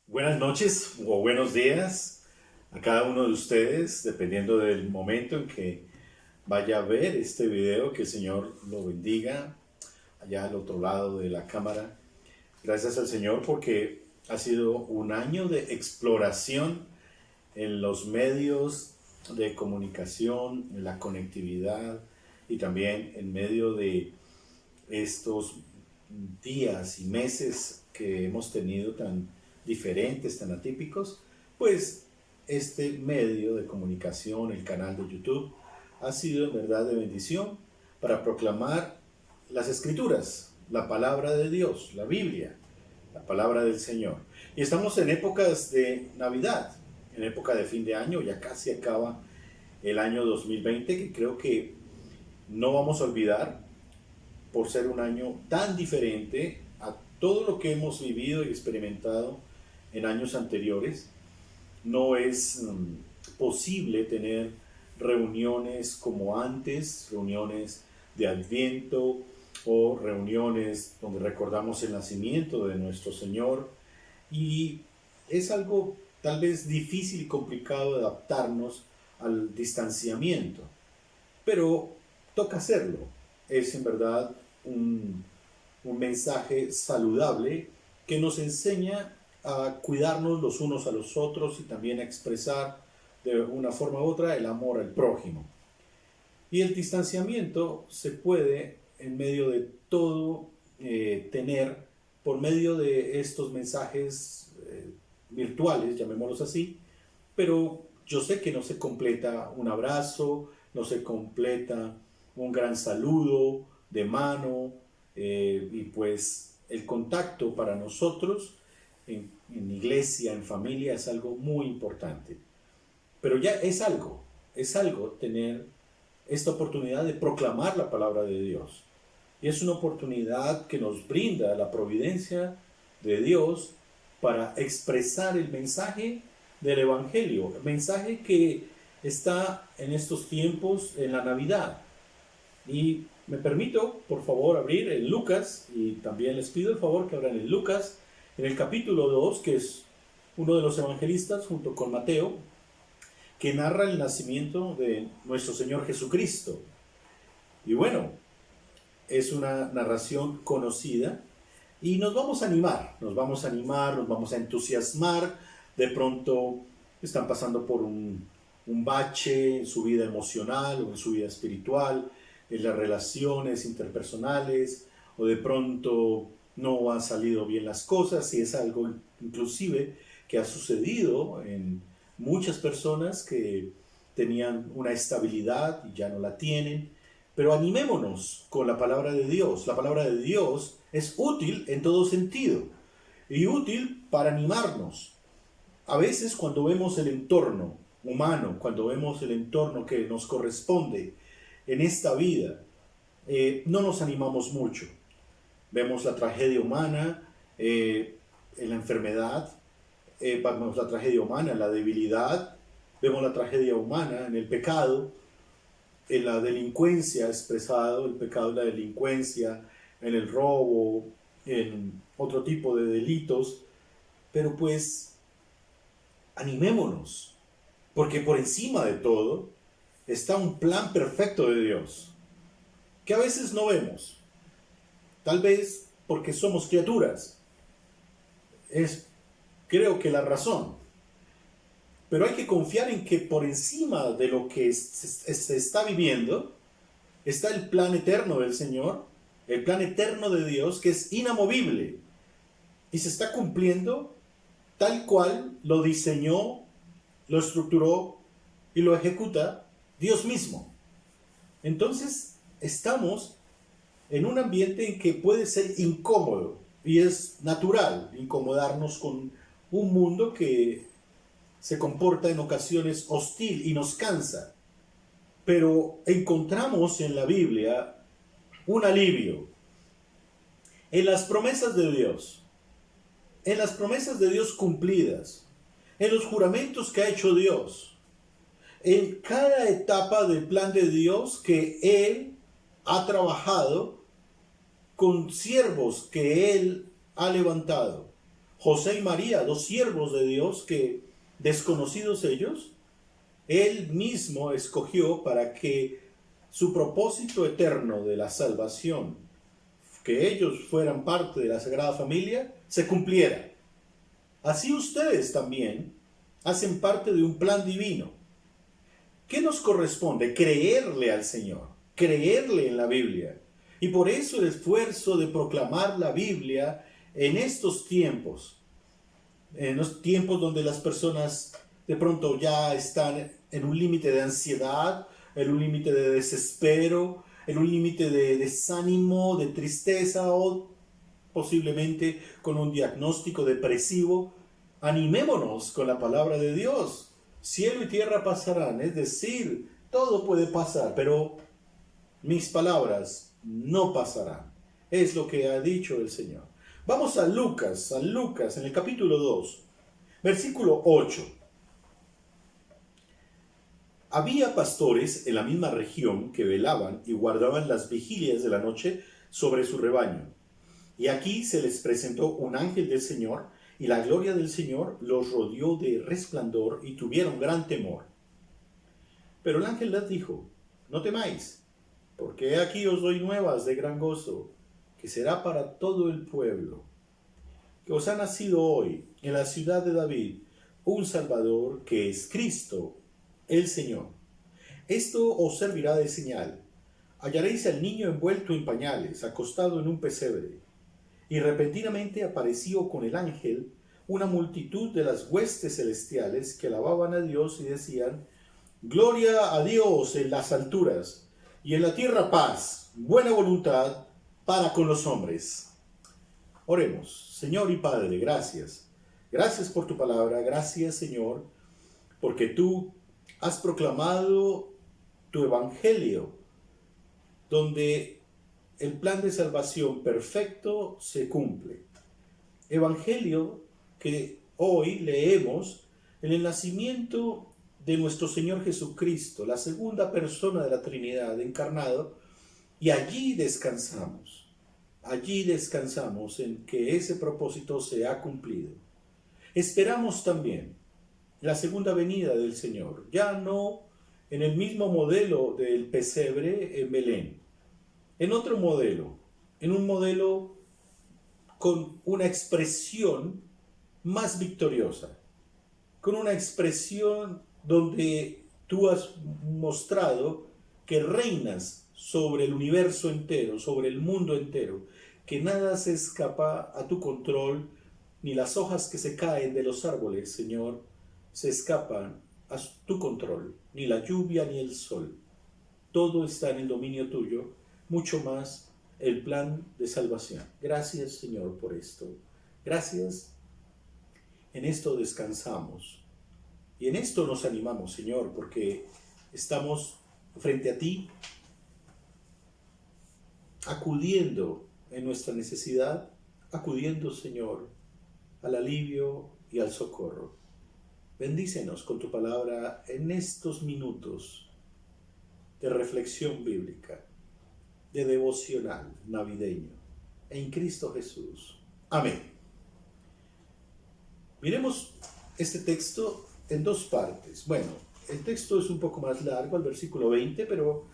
Buenas noches o buenos días a cada uno de ustedes, dependiendo del momento en que vaya a ver este video. Que el Señor lo bendiga allá al otro lado de la cámara. Gracias al Señor porque ha sido un año de exploración en los medios de comunicación, en la conectividad y también en medio de estos días y meses que hemos tenido tan diferentes, tan atípicos. Pues este medio de comunicación, el canal de YouTube, ha sido en verdad de bendición para proclamar las escrituras, la palabra de Dios, la Biblia, la palabra del Señor. Y estamos en épocas de Navidad, en época de fin de año. Ya casi acaba el año 2020, que creo que no vamos a olvidar por ser un año tan diferente a todo lo que hemos vivido y experimentado en años anteriores. No es posible tener reuniones como antes, reuniones de Adviento o reuniones donde recordamos el nacimiento de nuestro Señor, y es algo tal vez difícil y complicado de adaptarnos al distanciamiento, pero toca hacerlo. Es en verdad un mensaje saludable que nos enseña a cuidarnos los unos a los otros y también a expresar de una forma u otra el amor al prójimo. Y el distanciamiento se puede, en medio de todo, tener por medio de estos mensajes virtuales, llamémoslos así, pero yo sé que no se completa un abrazo, no se completa un gran saludo de mano, y pues el contacto para nosotros en iglesia, en familia, es algo muy importante. Pero ya es algo tener esta oportunidad de proclamar la palabra de Dios. Y es una oportunidad que nos brinda la providencia de Dios para expresar el mensaje del Evangelio, el mensaje que está en estos tiempos en la Navidad. Y me permito, por favor, abrir en Lucas, y también les pido el favor que abran en Lucas, en el capítulo 2, que es uno de los evangelistas junto con Mateo, que narra el nacimiento de nuestro Señor Jesucristo. Y bueno, es una narración conocida y nos vamos a animar, nos vamos a entusiasmar. De pronto están pasando por un bache en su vida emocional o en su vida espiritual, en las relaciones interpersonales, o de pronto no han salido bien las cosas, y es algo inclusive que ha sucedido en muchas personas que tenían una estabilidad y ya no la tienen. Pero animémonos con la palabra de Dios. La palabra de Dios es útil en todo sentido y útil para animarnos. A veces cuando vemos el entorno humano, cuando vemos el entorno que nos corresponde en esta vida, no nos animamos mucho. Vemos la tragedia humana en la enfermedad, vemos la tragedia humana en la debilidad, vemos la tragedia humana en el pecado, en la delincuencia expresado, el pecado de la delincuencia, en el robo, en otro tipo de delitos. Pero pues animémonos, porque por encima de todo está un plan perfecto de Dios, que a veces no vemos, tal vez porque somos criaturas, es creo que la razón. Pero hay que confiar en que por encima de lo que se está viviendo está el plan eterno del Señor, el plan eterno de Dios, que es inamovible y se está cumpliendo tal cual lo diseñó, lo estructuró y lo ejecuta Dios mismo. Entonces estamos en un ambiente en que puede ser incómodo, y es natural incomodarnos con un mundo que se comporta en ocasiones hostil y nos cansa. Pero encontramos en la Biblia un alivio en las promesas de Dios, en las promesas de Dios cumplidas, en los juramentos que ha hecho Dios, en cada etapa del plan de Dios que Él ha trabajado con siervos que Él ha levantado, José y María, dos siervos de Dios que, desconocidos ellos, Él mismo escogió para que su propósito eterno de la salvación, que ellos fueran parte de la Sagrada Familia, se cumpliera. Así ustedes también hacen parte de un plan divino. ¿Qué nos corresponde? Creerle al Señor, creerle en la Biblia. Y por eso el esfuerzo de proclamar la Biblia en estos tiempos, en los tiempos donde las personas de pronto ya están en un límite de ansiedad, en un límite de desespero, en un límite de desánimo, de tristeza o posiblemente con un diagnóstico depresivo. Animémonos con la palabra de Dios. Cielo y tierra pasarán, es decir, todo puede pasar, pero mis palabras no pasarán. Es lo que ha dicho el Señor. Vamos a Lucas en el capítulo 2, versículo 8. Había pastores en la misma región que velaban y guardaban las vigilias de la noche sobre su rebaño. Y aquí se les presentó un ángel del Señor, y la gloria del Señor los rodeó de resplandor y tuvieron gran temor. Pero el ángel les dijo: no temáis, porque he aquí os doy nuevas de gran gozo, que será para todo el pueblo, que os ha nacido hoy en la ciudad de David un Salvador, que es Cristo el Señor. Esto os servirá de señal: hallaréis al niño envuelto en pañales, acostado en un pesebre. Y repentinamente apareció con el ángel una multitud de las huestes celestiales que alababan a Dios y decían: gloria a Dios en las alturas, y en la tierra paz, buena voluntad para con los hombres. Oremos. Señor y Padre, gracias. Gracias por tu palabra, gracias, Señor, porque tú has proclamado tu evangelio, donde el plan de salvación perfecto se cumple. Evangelio que hoy leemos en el nacimiento de nuestro Señor Jesucristo, la segunda persona de la Trinidad encarnado, y allí descansamos en que ese propósito se ha cumplido. Esperamos también la segunda venida del Señor, ya no en el mismo modelo del pesebre en Belén, en otro modelo, en un modelo con una expresión más victoriosa, con una expresión donde tú has mostrado que reinas sobre el universo entero, sobre el mundo entero, que nada se escapa a tu control, ni las hojas que se caen de los árboles, Señor, se escapan a tu control, ni la lluvia ni el sol. Todo está en el dominio tuyo, mucho más el plan de salvación. Gracias, Señor, por esto. Gracias. En esto descansamos. Y en esto nos animamos, Señor, porque estamos frente a ti, acudiendo en nuestra necesidad, acudiendo, Señor, al alivio y al socorro. Bendícenos con tu palabra en estos minutos de reflexión bíblica, de devocional navideño, en Cristo Jesús. Amén. Miremos este texto en dos partes. Bueno, el texto es un poco más largo, el versículo 20, pero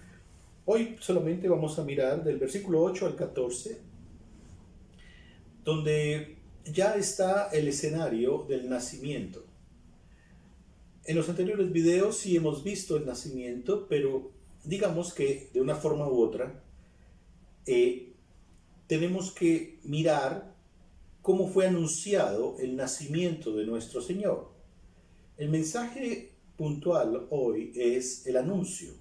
hoy solamente vamos a mirar del versículo 8 al 14, donde ya está el escenario del nacimiento. En los anteriores videos sí hemos visto el nacimiento, pero digamos que de una forma u otra tenemos que mirar cómo fue anunciado el nacimiento de nuestro Señor. El mensaje puntual hoy es el anuncio.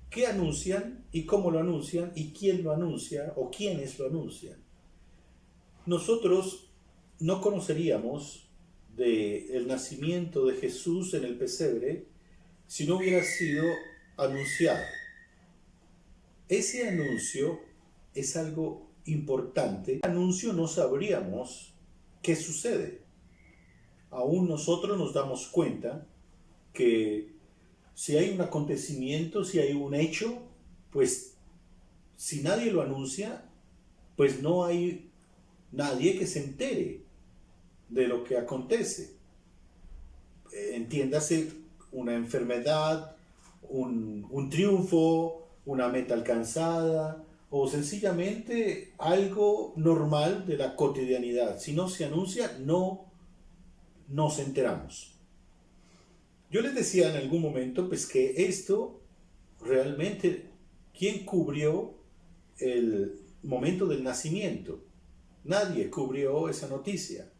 ¿Qué anuncian y cómo lo anuncian y quién lo anuncia o quiénes lo anuncian? Nosotros no conoceríamos del nacimiento de Jesús en el pesebre si no hubiera sido anunciado. Ese anuncio es algo importante. Sin anuncio no sabríamos qué sucede. Aún nosotros nos damos cuenta que si hay un acontecimiento, si hay un hecho, pues si nadie lo anuncia, pues no hay nadie que se entere de lo que acontece. Entiéndase, una enfermedad, un triunfo, una meta alcanzada o sencillamente algo normal de la cotidianidad. Si no se anuncia, no nos enteramos. Yo les decía en algún momento pues que esto realmente, ¿quién cubrió el momento del nacimiento? Nadie cubrió esa noticia.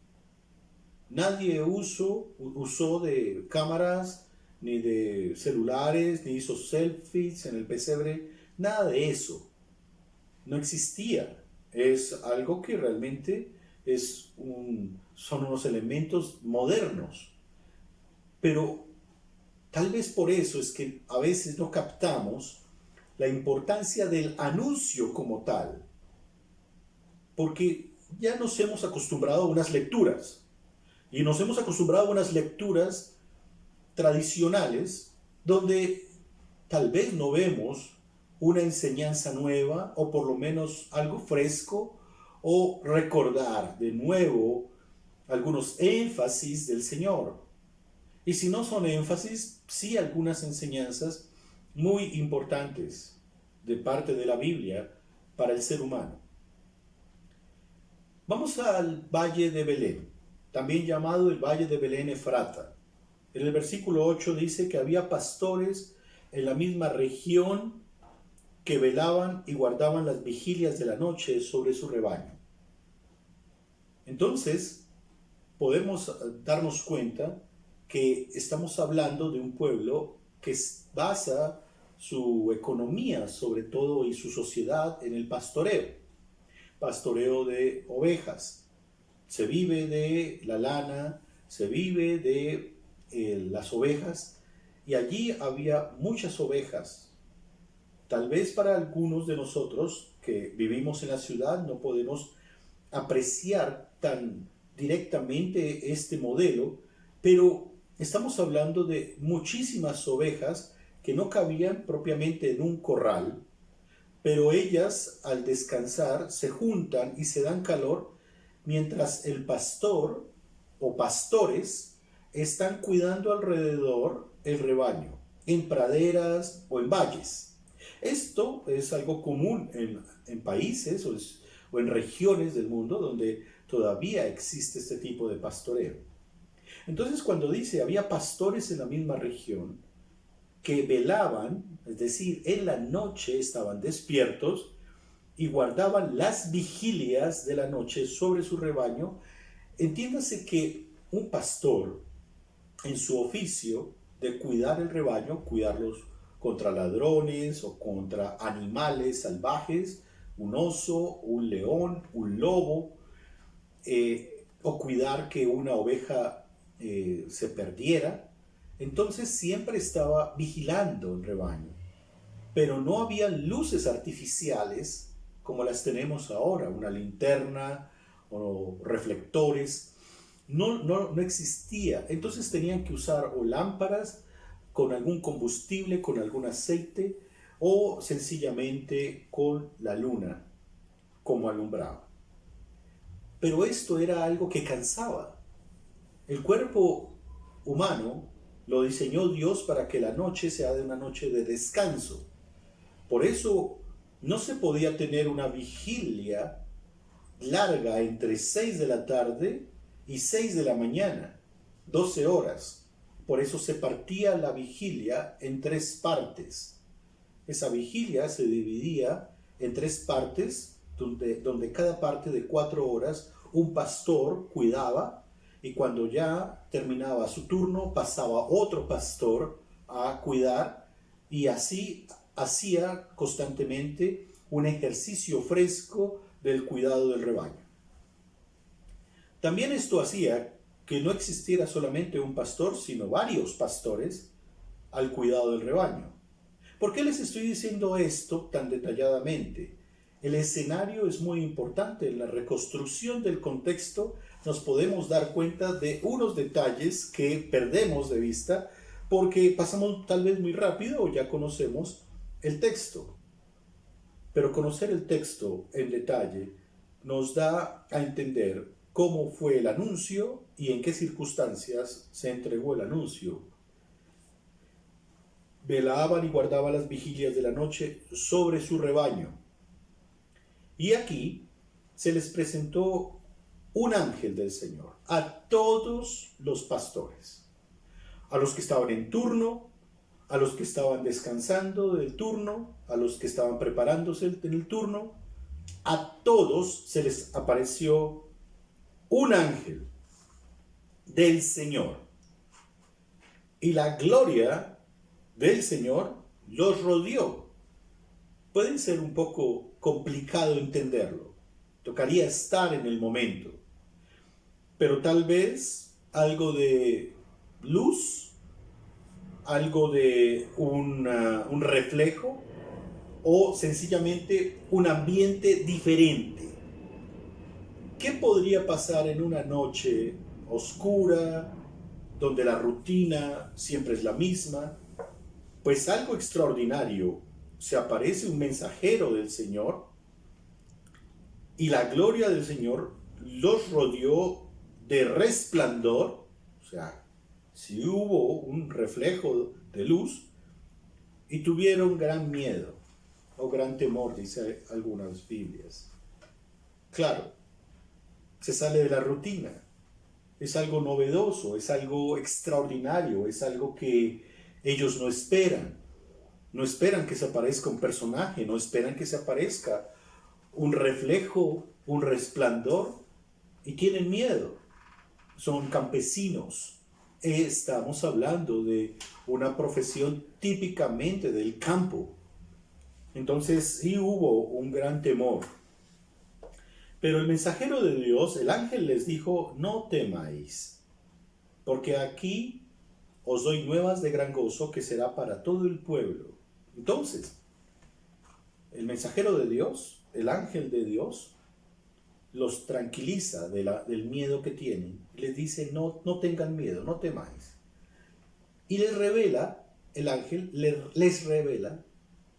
Nadie usó de cámaras, ni de celulares, ni hizo selfies en el pesebre, nada de eso. No existía. Es algo que realmente son unos elementos modernos. Pero tal vez por eso es que a veces no captamos la importancia del anuncio como tal. Porque ya nos hemos acostumbrado a unas lecturas. Y nos hemos acostumbrado a unas lecturas tradicionales donde tal vez no vemos una enseñanza nueva o por lo menos algo fresco o recordar de nuevo algunos énfasis del Señor. Y si no son énfasis, sí algunas enseñanzas muy importantes de parte de la Biblia para el ser humano. Vamos al Valle de Belén, también llamado el Valle de Belén Efrata. En el versículo 8 dice que había pastores en la misma región que velaban y guardaban las vigilias de la noche sobre su rebaño. Entonces, podemos darnos cuenta que estamos hablando de un pueblo que basa su economía, sobre todo, y su sociedad en el pastoreo de ovejas. Se vive de la lana, se vive de las ovejas, y allí había muchas ovejas. Tal vez para algunos de nosotros que vivimos en la ciudad no podemos apreciar tan directamente este modelo, pero estamos hablando de muchísimas ovejas que no cabían propiamente en un corral, pero ellas al descansar se juntan y se dan calor mientras el pastor o pastores están cuidando alrededor el rebaño, en praderas o en valles. Esto es algo común en países o en regiones del mundo donde todavía existe este tipo de pastoreo. Entonces, cuando dice había pastores en la misma región que velaban, es decir, en la noche estaban despiertos y guardaban las vigilias de la noche sobre su rebaño, entiéndase que un pastor en su oficio de cuidar el rebaño, cuidarlos contra ladrones o contra animales salvajes, un oso, un león, un lobo, o cuidar que una oveja se perdiera. Entonces siempre estaba vigilando el rebaño. Pero no había luces artificiales como las tenemos ahora, una linterna o reflectores. No existía. Entonces tenían que usar o lámparas con algún combustible, con algún aceite, o sencillamente con la luna como alumbrado. Pero esto era algo que cansaba. El cuerpo humano lo diseñó Dios para que la noche sea de una noche de descanso. Por eso no se podía tener una vigilia larga entre 6 de la tarde y 6 de la mañana, 12 horas. Por eso se partía la vigilia en 3 partes. Esa vigilia se dividía en 3 partes, donde cada parte de 4 horas un pastor cuidaba, y cuando ya terminaba su turno pasaba otro pastor a cuidar, y así hacía constantemente un ejercicio fresco del cuidado del rebaño. También esto hacía que no existiera solamente un pastor, sino varios pastores al cuidado del rebaño. ¿Por qué les estoy diciendo esto tan detalladamente? El escenario es muy importante. En la reconstrucción del contexto nos podemos dar cuenta de unos detalles que perdemos de vista porque pasamos tal vez muy rápido o ya conocemos el texto. Pero conocer el texto en detalle nos da a entender cómo fue el anuncio y en qué circunstancias se entregó el anuncio. Velaban y guardaban las vigilias de la noche sobre su rebaño. Y aquí se les presentó un ángel del Señor a todos los pastores, a los que estaban en turno, a los que estaban descansando del turno, a los que estaban preparándose en el turno. A todos se les apareció un ángel del Señor. Y la gloria del Señor los rodeó. Puede ser un poco complicado entenderlo. Tocaría estar en el momento. Pero tal vez algo de luz, algo de un reflejo, o sencillamente un ambiente diferente. ¿Qué podría pasar en una noche oscura, donde la rutina siempre es la misma? Pues algo extraordinario. Se aparece un mensajero del Señor y la gloria del Señor los rodeó de resplandor. O sea, si hubo un reflejo de luz, y tuvieron gran miedo o gran temor, dice algunas Biblias. Claro, se sale de la rutina, es algo novedoso, es algo extraordinario, es algo que ellos no esperan. No esperan que se aparezca un personaje, no esperan que se aparezca un reflejo, un resplandor, y tienen miedo. Son campesinos. Estamos hablando de una profesión típicamente del campo. Entonces sí hubo un gran temor. Pero el mensajero de Dios, el ángel, les dijo: no temáis, porque aquí os doy nuevas de gran gozo que será para todo el pueblo. Entonces, el mensajero de Dios, el ángel de Dios, los tranquiliza del miedo que tienen. Les dice: no tengan miedo, no temáis. Y les revela, el ángel les revela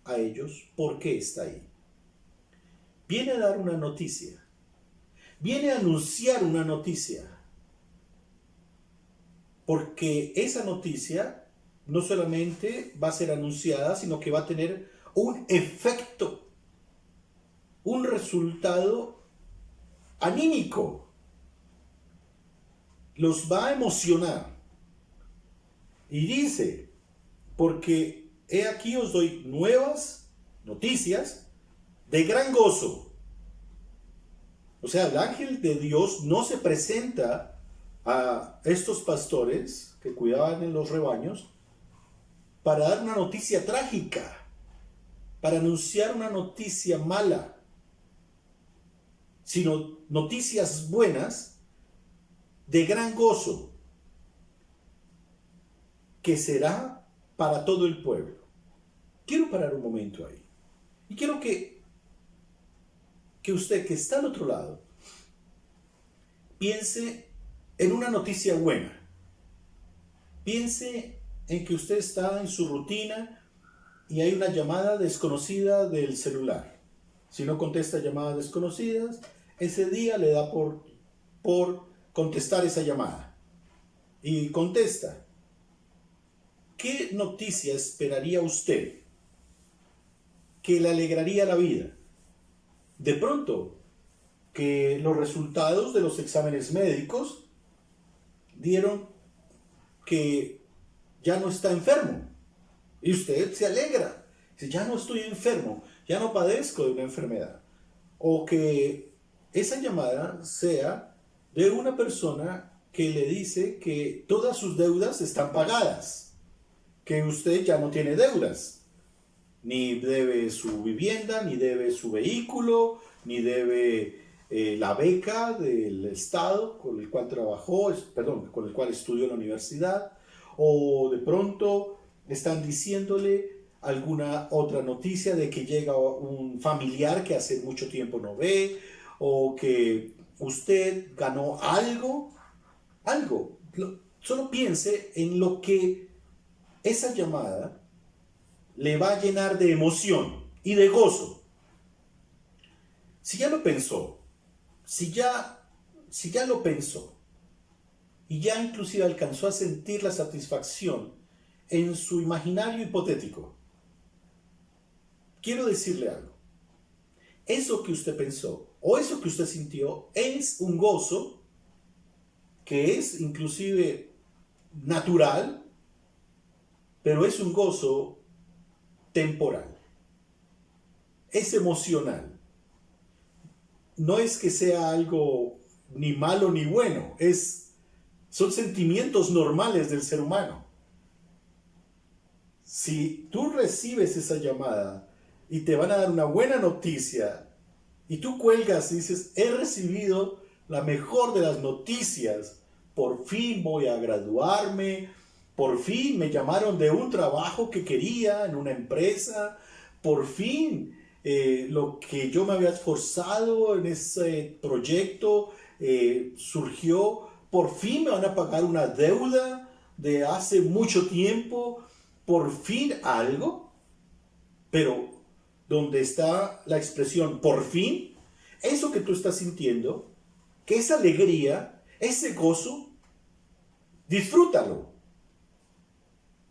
a ellos por qué está ahí. Viene a dar una noticia. Viene a anunciar una noticia. Porque esa noticia no solamente va a ser anunciada, sino que va a tener un efecto, un resultado anímico. Los va a emocionar. Y dice: porque he aquí os doy nuevas noticias de gran gozo. O sea, el ángel de Dios no se presenta a estos pastores que cuidaban en los rebaños para dar una noticia trágica, para anunciar una noticia mala, sino noticias buenas de gran gozo, que será para todo el pueblo. Quiero parar un momento ahí. Y quiero que usted, que está al otro lado, piense en una noticia buena. Piense en que usted está en su rutina y hay una llamada desconocida del celular. Si no contesta llamadas desconocidas, ese día le da por contestar esa llamada. Y contesta. ¿Qué noticia esperaría usted que le alegraría la vida? De pronto, que los resultados de los exámenes médicos dieron que ya no está enfermo. Y usted se alegra. Dice: ya no estoy enfermo, ya no padezco de una enfermedad. O que esa llamada sea de una persona que le dice que todas sus deudas están pagadas, que usted ya no tiene deudas. Ni debe su vivienda, ni debe su vehículo, ni debe la beca del Estado con el cual trabajó, con el cual estudió en la universidad. O de pronto están diciéndole alguna otra noticia de que llega un familiar que hace mucho tiempo no ve, o que usted ganó algo. Solo piense en lo que esa llamada le va a llenar de emoción y de gozo. Si ya lo pensó, si ya lo pensó y ya inclusive alcanzó a sentir la satisfacción en su imaginario hipotético, quiero decirle algo. Eso que usted pensó o eso que usted sintió es un gozo que es inclusive natural, pero es un gozo temporal. Es emocional. No es que sea algo ni malo ni bueno, son sentimientos normales del ser humano. Si tú recibes esa llamada y te van a dar una buena noticia y tú cuelgas y dices, he recibido la mejor de las noticias, por fin voy a graduarme, por fin me llamaron de un trabajo que quería en una empresa, por fin lo que yo me había esforzado en ese proyecto surgió, por fin me van a pagar una deuda de hace mucho tiempo, por fin algo, pero donde está la expresión por fin, eso que tú estás sintiendo, que esa alegría, ese gozo, disfrútalo.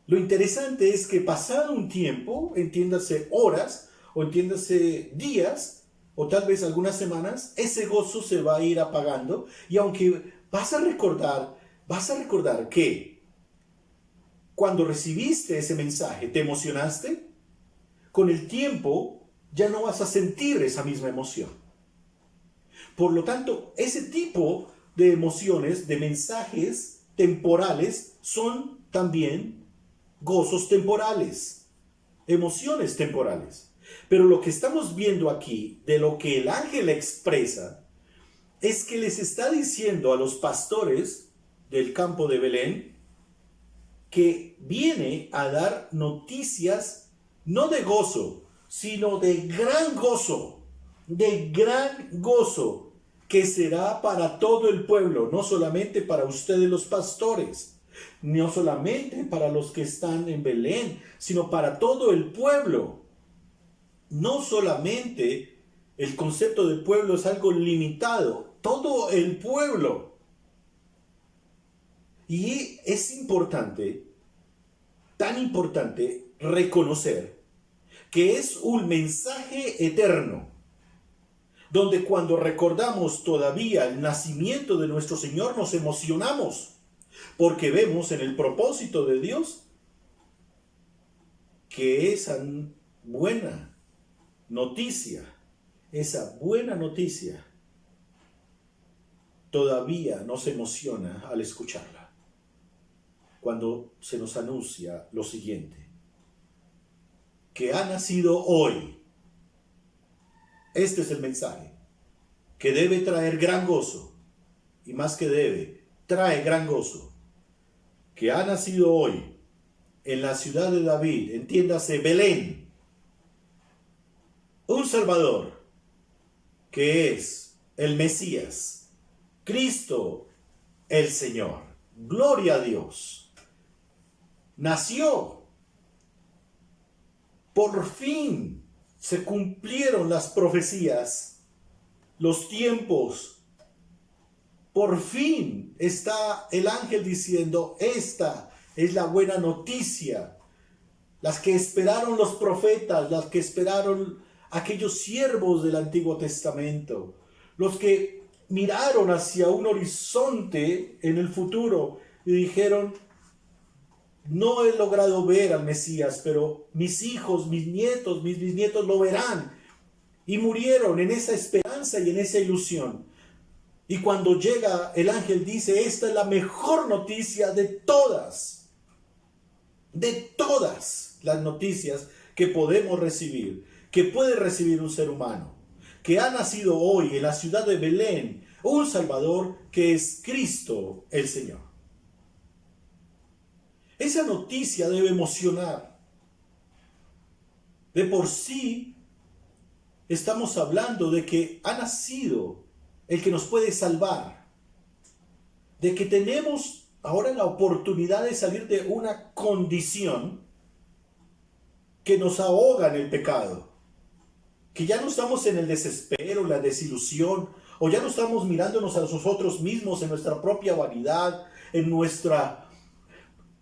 Lo interesante es que pasado un tiempo, entiéndase horas, o entiéndase días, o tal vez algunas semanas, ese gozo se va a ir apagando, y aunque vas a recordar que cuando recibiste ese mensaje, ¿te emocionaste? Con el tiempo ya no vas a sentir esa misma emoción. Por lo tanto, ese tipo de emociones, de mensajes temporales, son también gozos temporales, emociones temporales. Pero lo que estamos viendo aquí, de lo que el ángel expresa, es que les está diciendo a los pastores del campo de Belén que viene a dar noticias no de gozo, sino de gran gozo que será para todo el pueblo, no solamente para ustedes los pastores, no solamente para los que están en Belén, sino para todo el pueblo. No solamente el concepto de pueblo es algo limitado, todo el pueblo. Y es importante, tan importante, reconocer que es un mensaje eterno, donde cuando recordamos todavía el nacimiento de nuestro Señor nos emocionamos, porque vemos en el propósito de Dios que esa buena noticia todavía nos emociona al escucharla, cuando se nos anuncia lo siguiente, que ha nacido hoy. Este es el mensaje, que debe traer gran gozo, y más que debe, trae gran gozo, que ha nacido hoy en la ciudad de David, entiéndase Belén, un Salvador, que es el Mesías, Cristo el Señor. Gloria a Dios. Nació. Por fin se cumplieron las profecías, los tiempos. Por fin está el ángel diciendo, esta es la buena noticia. Las que esperaron los profetas, las que esperaron aquellos siervos del Antiguo Testamento, los que miraron hacia un horizonte en el futuro y dijeron, no he logrado ver al Mesías, pero mis hijos, mis nietos, mis bisnietos lo verán. Y murieron en esa esperanza y en esa ilusión. Y cuando llega el ángel dice, esta es la mejor noticia de todas las noticias que podemos recibir, que puede recibir un ser humano, que ha nacido hoy en la ciudad de Belén un Salvador que es Cristo el Señor. Esa noticia debe emocionar. De por sí, estamos hablando de que ha nacido el que nos puede salvar, de que tenemos ahora la oportunidad de salir de una condición que nos ahoga en el pecado, que ya no estamos en el desespero, la desilusión O ya no estamos mirándonos a nosotros mismos en nuestra propia vanidad, en nuestra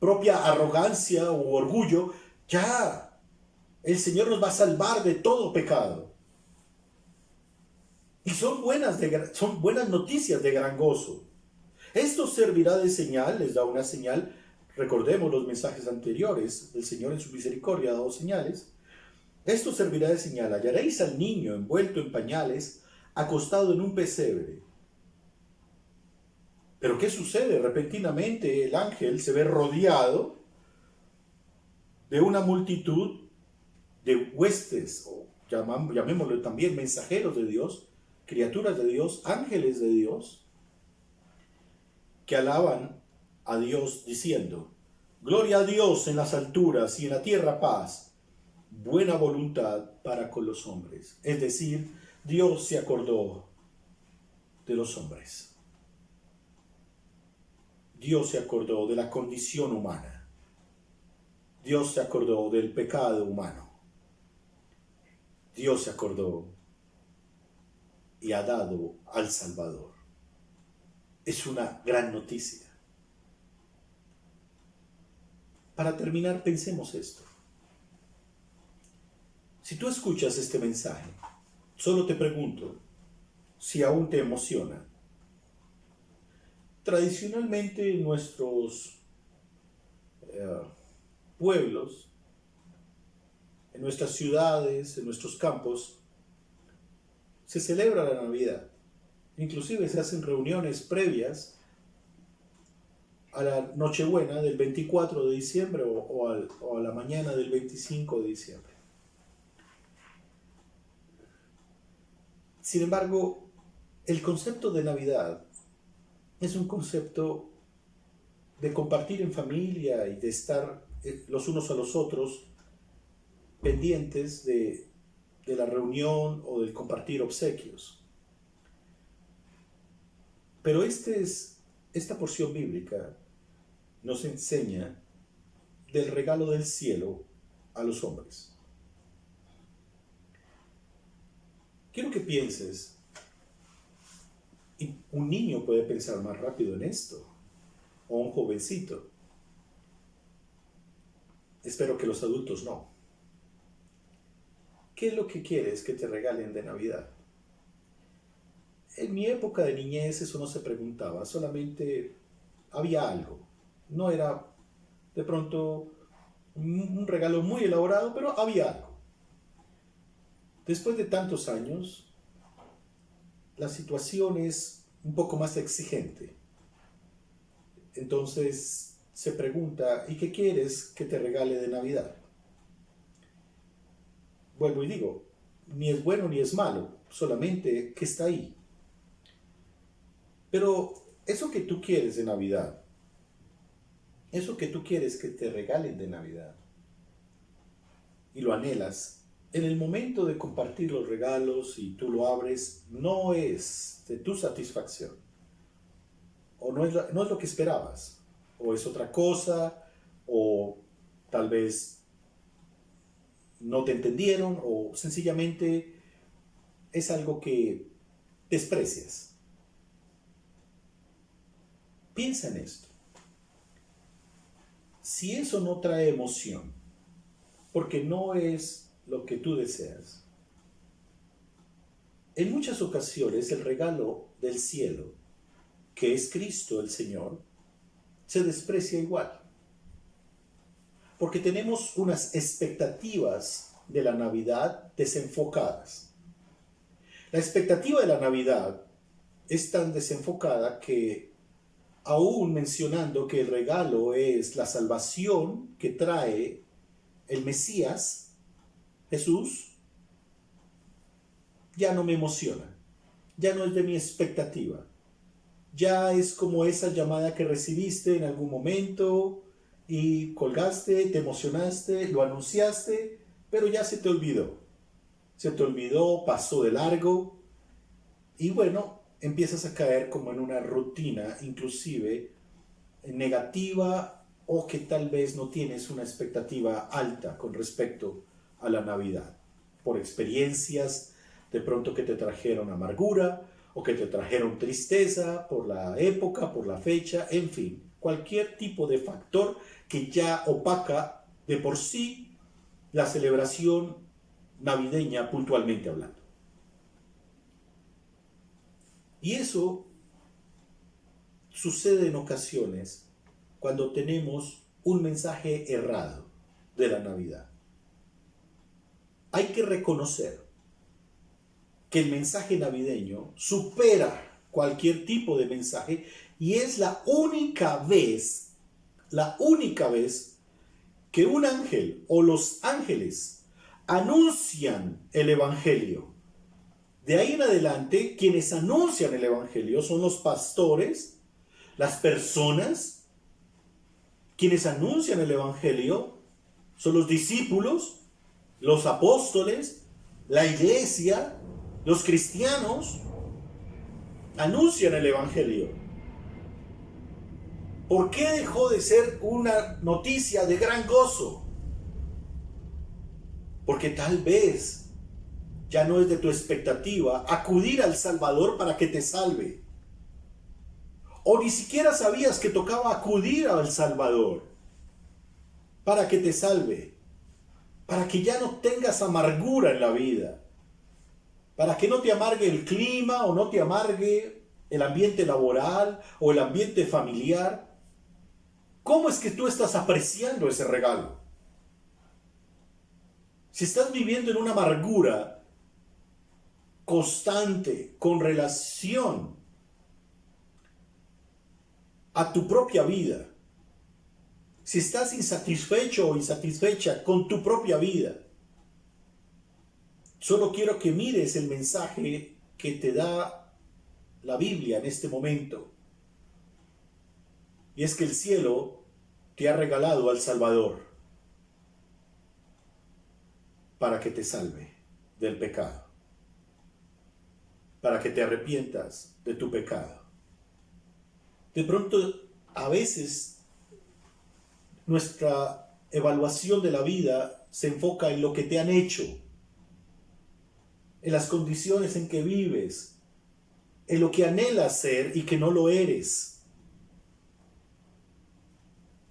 propia arrogancia u orgullo. Ya el Señor nos va a salvar de todo pecado. Y son buenas noticias de gran gozo. Esto servirá de señal, les da una señal. Recordemos los mensajes anteriores, el Señor en su misericordia ha dado señales. Esto servirá de señal. Hallaréis al niño envuelto en pañales, acostado en un pesebre. Pero ¿qué sucede? Repentinamente el ángel se ve rodeado de una multitud de huestes, o llamémoslo también mensajeros de Dios, criaturas de Dios, ángeles de Dios, que alaban a Dios diciendo: gloria a Dios en las alturas y en la tierra paz, buena voluntad para con los hombres. Es decir, Dios se acordó de los hombres. Dios se acordó de la condición humana. Dios se acordó del pecado humano. Dios se acordó y ha dado al Salvador. Es una gran noticia. Para terminar, pensemos esto. Si tú escuchas este mensaje, solo te pregunto si aún te emociona. Tradicionalmente en nuestros pueblos, en nuestras ciudades, en nuestros campos, se celebra la Navidad. Inclusive se hacen reuniones previas a la Nochebuena del 24 de diciembre o a la mañana del 25 de diciembre. Sin embargo, el concepto de Navidad es un concepto de compartir en familia y de estar los unos a los otros pendientes de la reunión o del compartir obsequios. Pero esta porción bíblica nos enseña del regalo del cielo a los hombres. Quiero que pienses, y un niño puede pensar más rápido en esto, o un jovencito. Espero que los adultos no. ¿Qué es lo que quieres que te regalen de Navidad? En mi época de niñez eso no se preguntaba, solamente había algo. No era de pronto un regalo muy elaborado, pero había algo. Después de tantos años, la situación es un poco más exigente. Entonces se pregunta, ¿y qué quieres que te regale de Navidad? Vuelvo y digo, ni es bueno ni es malo, solamente que está ahí. Pero eso que tú quieres de Navidad, eso que tú quieres que te regalen de Navidad, y lo anhelas, en el momento de compartir los regalos y tú lo abres, no es de tu satisfacción, o no es lo que esperabas, o es otra cosa, o tal vez no te entendieron, o sencillamente es algo que desprecias. Piensa en esto. Si eso no trae emoción, porque no es lo que tú deseas, en muchas ocasiones el regalo del cielo, que es Cristo el Señor, se desprecia igual. Porque tenemos unas expectativas de la Navidad desenfocadas. La expectativa de la Navidad es tan desenfocada que, aún mencionando que el regalo es la salvación que trae el Mesías, Jesús, ya no me emociona, ya no es de mi expectativa, ya es como esa llamada que recibiste en algún momento y colgaste, te emocionaste, lo anunciaste, pero ya se te olvidó, pasó de largo y bueno, empiezas a caer como en una rutina, inclusive negativa, o que tal vez no tienes una expectativa alta con respecto a la Navidad, por experiencias de pronto que te trajeron amargura, o que te trajeron tristeza por la época, por la fecha, en fin, cualquier tipo de factor que ya opaca de por sí la celebración navideña puntualmente hablando. Y eso sucede en ocasiones cuando tenemos un mensaje errado de la Navidad. Hay que reconocer que el mensaje navideño supera cualquier tipo de mensaje y es la única vez que un ángel o los ángeles anuncian el Evangelio. De ahí en adelante, quienes anuncian el Evangelio son los pastores, las personas. Quienes anuncian el Evangelio son los discípulos, los apóstoles, la iglesia, los cristianos. Anuncian el Evangelio. ¿Por qué dejó de ser una noticia de gran gozo? Porque tal vez ya no es de tu expectativa acudir al Salvador para que te salve. O ni siquiera sabías que tocaba acudir al Salvador para que te salve. Para que ya no tengas amargura en la vida. Para que no te amargue el clima o no te amargue el ambiente laboral o el ambiente familiar. ¿Cómo es que tú estás apreciando ese regalo? Si estás viviendo en una amargura constante con relación a tu propia vida, si estás insatisfecho o insatisfecha con tu propia vida, solo quiero que mires el mensaje que te da la Biblia en este momento. Y es que el cielo te ha regalado al Salvador para que te salve del pecado, para que te arrepientas de tu pecado. De pronto, a veces, nuestra evaluación de la vida se enfoca en lo que te han hecho, en las condiciones en que vives, en lo que anhelas ser y que no lo eres.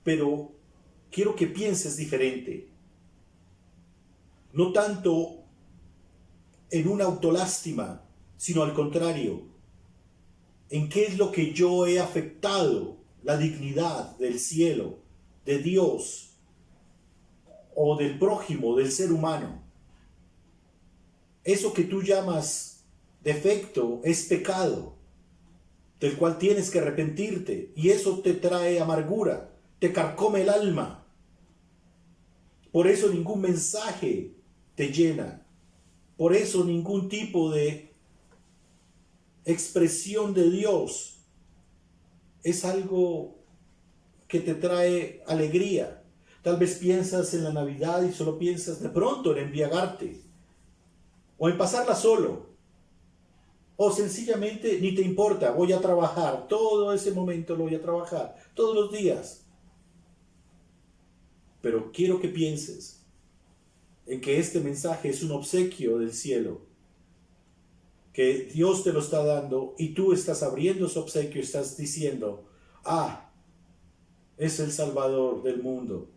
Pero quiero que pienses diferente. No tanto en una autolástima, sino al contrario, en qué es lo que yo he afectado la dignidad del cielo, de Dios o del prójimo, del ser humano. Eso que tú llamas defecto es pecado, del cual tienes que arrepentirte, y eso te trae amargura, te carcome el alma. Por eso ningún mensaje te llena, por eso ningún tipo de expresión de Dios es algo que te trae alegría. Tal vez piensas en la Navidad y solo piensas de pronto en embriagarte o en pasarla solo, o sencillamente ni te importa, voy a trabajar, todo ese momento lo voy a trabajar, todos los días. Pero quiero que pienses en que este mensaje es un obsequio del cielo, que Dios te lo está dando y tú estás abriendo ese obsequio y estás diciendo, es el Salvador del mundo,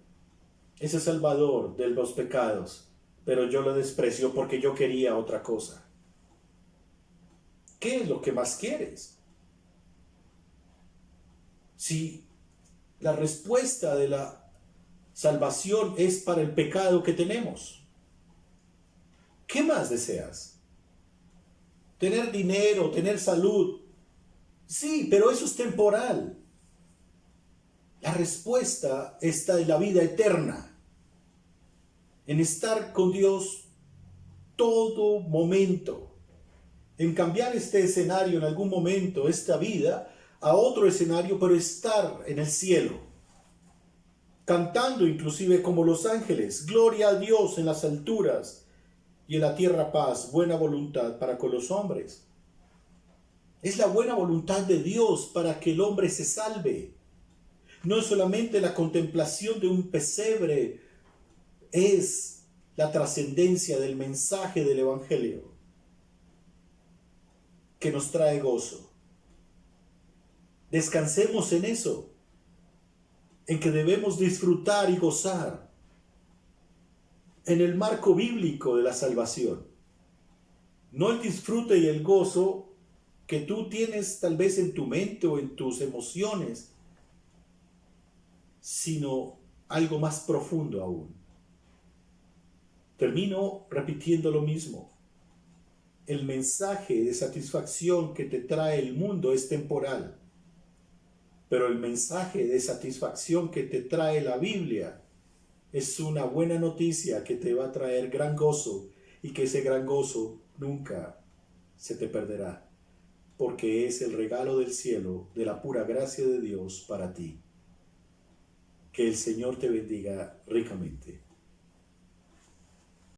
es el Salvador de los pecados, pero yo lo desprecio porque yo quería otra cosa. ¿Qué es lo que más quieres? Si la respuesta de la salvación es para el pecado que tenemos, ¿qué más deseas? Tener dinero, tener salud. Sí, pero eso es temporal. La respuesta está en la vida eterna, en estar con Dios todo momento, en cambiar este escenario en algún momento, esta vida, a otro escenario, pero estar en el cielo, cantando inclusive como los ángeles, gloria a Dios en las alturas y en la tierra paz, buena voluntad para con los hombres. Es la buena voluntad de Dios para que el hombre se salve. No es solamente la contemplación de un pesebre, es la trascendencia del mensaje del Evangelio. que nos trae gozo. Descansemos en eso, en que debemos disfrutar y gozar en el marco bíblico de la salvación. No el disfrute y el gozo que tú tienes tal vez en tu mente o en tus emociones, sino algo más profundo aún. Termino repitiendo lo mismo. El mensaje de satisfacción que te trae el mundo es temporal, pero el mensaje de satisfacción que te trae la Biblia es una buena noticia que te va a traer gran gozo y que ese gran gozo nunca se te perderá, porque es el regalo del cielo, de la pura gracia de Dios para ti. Que el Señor te bendiga ricamente.